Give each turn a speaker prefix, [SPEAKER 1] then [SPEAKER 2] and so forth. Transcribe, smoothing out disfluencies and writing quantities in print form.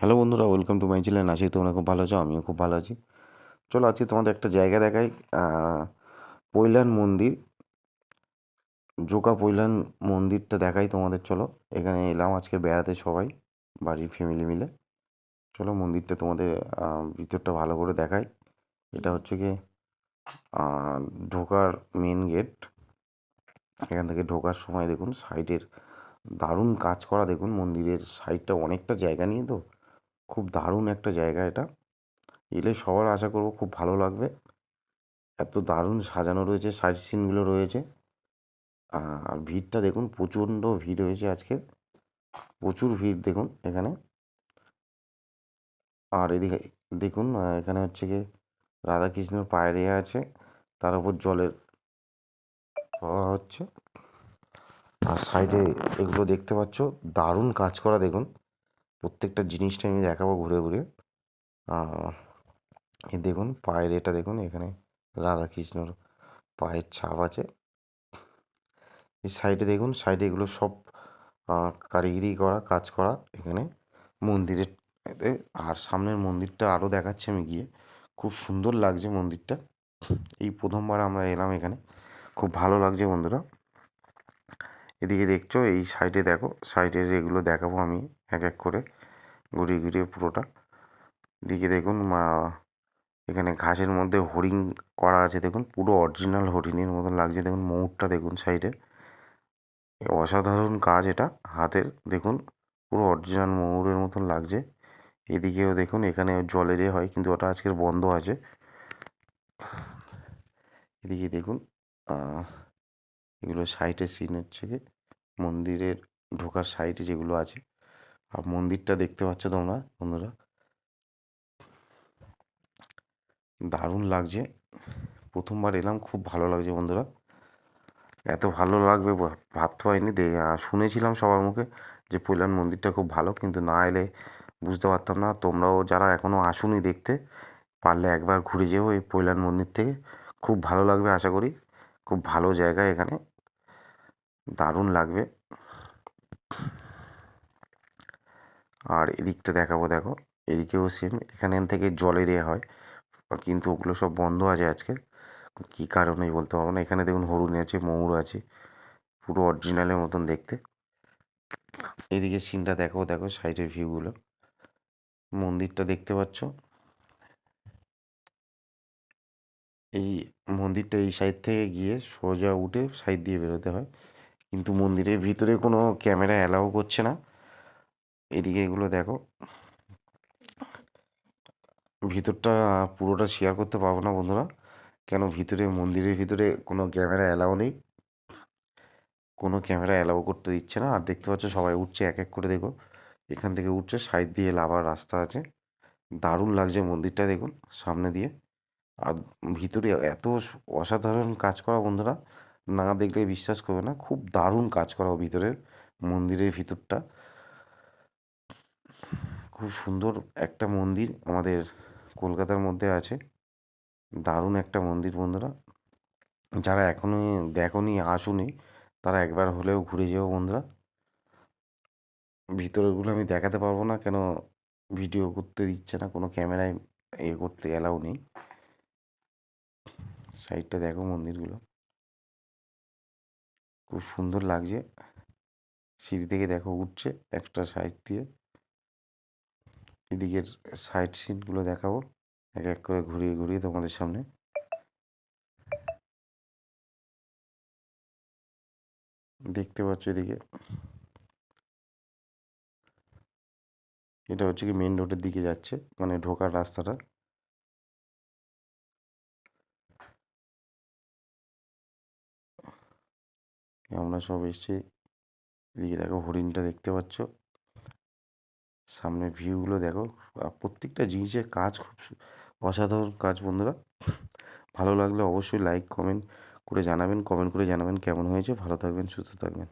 [SPEAKER 1] Hello বন্ধুরা, welcome to my channel. আশা করি তোমরা খুব ভালো আছো, আমিও খুব ভালো আছি। চলো আজকে তোমাদের একটা জায়গা দেখাই। পৈলান মন্দির, জোকা পৈলান মন্দিরটা দেখাই তোমাদের। চলো, এখানে এলাম আজকে বেড়াতে সবাই, বাড়ির ফ্যামিলি মিলে। চলো মন্দিরটা তোমাদের ভিতরটা ভালো করে দেখাই। এটা হচ্ছে কি ঢোকার মেন গেট। এখান থেকে ঢোকার সময় দেখুন সাইডের দারুণ কাজ করা। দেখুন মন্দিরের সাইডটা অনেকটা জায়গা নিয়ে, তো খুব দারুণ একটা জায়গা এটা। এলে সবার আশা করবো খুব ভালো লাগবে। এত দারুণ সাজানো রয়েছে, সাইড সিনগুলো রয়েছে। আর ভিড়টা দেখুন, প্রচণ্ড ভিড় হয়েছে আজকে, প্রচুর ভিড় দেখুন এখানে। আর এদিকে দেখুন, এখানে হচ্ছে গিয়ে রাধাকৃষ্ণের পায়ের আছে, তার উপর জলের প্রবাহ হচ্ছে। আর সাইডে এগুলো দেখতে পাচ্ছ, দারুণ কাজ করা দেখুন। প্রত্যেকটা জিনিসটা আমি দেখাবো ঘুরে ঘুরে। এই দেখুন পায়ের এটা দেখুন, এখানে রাধাকৃষ্ণর পায়ের ছাপ আছে। এই সাইডে দেখুন, সাইডে এগুলো সব কারিগরি করা, কাজ করা এখানে মন্দিরের এতে। আর সামনের মন্দিরটা আরও দেখাচ্ছি আমি গিয়ে, খুব সুন্দর লাগছে মন্দিরটা। এই প্রথমবার আমরা এলাম এখানে, খুব ভালো লাগছে বন্ধুরা। এদিকে দেখছো, এই সাইডে দেখো, সাইডের এগুলো দেখাবো আমি এক এক করে ঘুরিয়ে ঘুরিয়ে পুরোটা। এদিকে দেখুন এখানে ঘাসের মধ্যে হরিণ করা আছে দেখুন, পুরো অরিজিনাল হরিণের মতন লাগছে দেখুন। ময়ূরটা দেখুন সাইডে, অসাধারণ কাজ এটা হাতের। দেখুন পুরো অরিজিনাল ময়ূরের মতন লাগছে। এদিকেও দেখুন, এখানে জলেরই হয় কিন্তু ওটা আজকের বন্ধ আছে। এদিকে দেখুন, এগুলো সাইডের সিন হচ্ছে কি মন্দিরের ঢোকার সাইডে যেগুলো আছে। আর মন্দিরটা দেখতে পাচ্ছ তোমরা বন্ধুরা, দারুণ লাগছে। প্রথমবার এলাম, খুব ভালো লাগছে বন্ধুরা। এত ভালো লাগবে ভাবতে পারিনি। শুনেছিলাম সবার মুখে যে পৈলান মন্দিরটা খুব ভালো, কিন্তু না এলে বুঝতে পারতাম না। তোমরাও যারা এখনও আসোনি দেখতে, পারলে একবার ঘুরে যেও এই পৈলান মন্দির থেকে, খুব ভালো লাগবে আশা করি। খুব ভালো জায়গা এখানে, দারুণ লাগবে। আর এদিকটা দেখাবো, দেখো এদিকেও সেম, এখান থেকে জলের হয়, কিন্তু ওগুলো সব বন্ধ আছে আজকে। কী কারণে বলতে পারবো না। এখানে দেখুন হরিণ আছে, ময়ূর আছে, পুরো অরিজিনালের মতন দেখতে। এদিকে সিনটা দেখো, দেখো সাইডের ভিউগুলো, মন্দিরটা দেখতে পাচ্ছ। এই মন্দিরটা এই সাইড থেকে গিয়ে সোজা উঠে সাইড দিয়ে বেরোতে হয়, কিন্তু মন্দিরের ভিতরে কোনো ক্যামেরা অ্যালাউ করছে না। এদিকে এগুলো দেখো, ভিতরটা পুরোটা শেয়ার করতে পারবো না বন্ধুরা, কেন ভিতরে মন্দিরের ভিতরে কোনো ক্যামেরা অ্যালাউ নেই, কোনো ক্যামেরা অ্যালাউ করতে দিচ্ছে না। আর দেখতে পাচ্ছ সবাই উঠছে এক এক করে, দেখো এখান থেকে উঠছে, সাইড দিয়ে লাভার রাস্তা আছে। দারুণ লাগছে মন্দিরটা দেখুন সামনে দিয়ে। আর ভিতরে এত অসাধারণ কাজ করা বন্ধুরা, না দেখলে বিশ্বাস করবে না। খুব দারুণ কাজ করা ভিতরের, মন্দিরের ভিতরটা খুব সুন্দর একটা মন্দির, আমাদের কলকাতার মধ্যে আছে। দারুণ একটা মন্দির বন্ধুরা, যারা এখনও দেখোনি, আসুনি, তারা একবার হলেও ঘুরে যেও বন্ধুরা। ভিতরেরগুলো আমি দেখাতে পারবো না, কেন ভিডিও করতে দিচ্ছে না, কোনো ক্যামেরায় করতে অ্যালাউ নেই। সাইডটা দেখো মন্দিরগুলো, খুব সুন্দর লাগছে। সিঁড়ি থেকে দেখো উঠছে একটা সাইড দিয়ে। এদিকের সাইড সিনগুলো দেখাবো এক এক করে ঘুরিয়ে ঘুরিয়ে তোমাদের সামনে। দেখতে পাচ্ছ এদিকে, এটা হচ্ছে কি মেন রোডের দিকে যাচ্ছে, মানে ঢোকার রাস্তাটা। আমরা সব এসছি। এদিকে দেখো হরিণটা দেখতে পাচ্ছ, সামনের ভিউগুলো দেখো। আর প্রত্যেকটা জিনিসের কাজ খুব অসাধারণ কাজ বন্ধুরা। ভালো লাগলে অবশ্যই লাইক কমেন্ট করে জানাবেন, কমেন্ট করে জানাবেন কেমন হয়েছে। ভালো থাকবেন, সুস্থ থাকবেন।